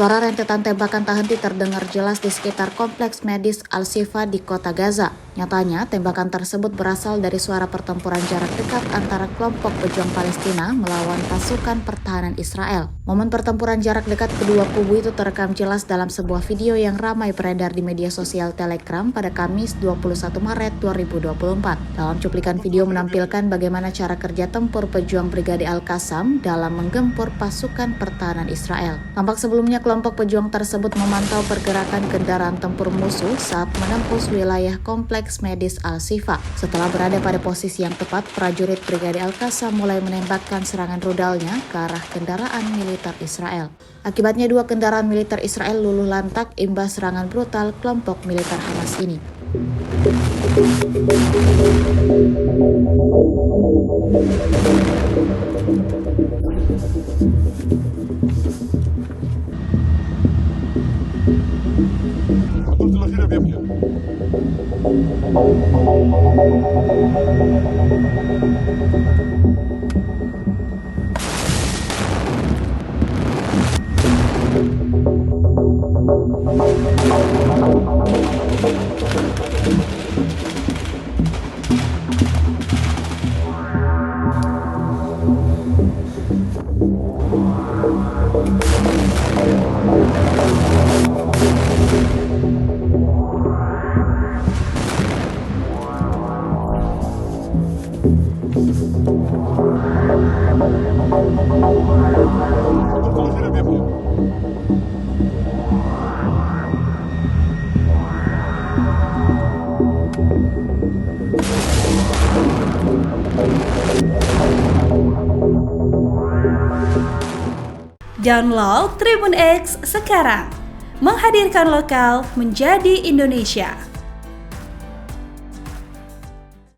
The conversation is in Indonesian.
Suara rentetan tembakan tak henti terdengar jelas di sekitar kompleks medis Al-Shifa di kota Gaza. Nyatanya, tembakan tersebut berasal dari suara pertempuran jarak dekat antara kelompok pejuang Palestina melawan pasukan pertahanan Israel. Momen pertempuran jarak dekat kedua kubu itu terekam jelas dalam sebuah video yang ramai beredar di media sosial Telegram pada Kamis 21 Maret 2024. Dalam cuplikan video menampilkan bagaimana cara kerja tempur pejuang Brigade Al-Qassam dalam menggempur pasukan pertahanan Israel. Tampak sebelumnya kelompok pejuang tersebut memantau pergerakan kendaraan tempur musuh saat menembus wilayah kompleks medis Al-Shifa. Setelah berada pada posisi yang tepat, prajurit Brigade Al-Qassam mulai menembakkan serangan rudalnya ke arah kendaraan militer Israel. Akibatnya dua kendaraan militer Israel luluh lantak imbas serangan brutal kelompok militer Hamas ini. Download Tribun X sekarang, menghadirkan lokal menjadi Indonesia.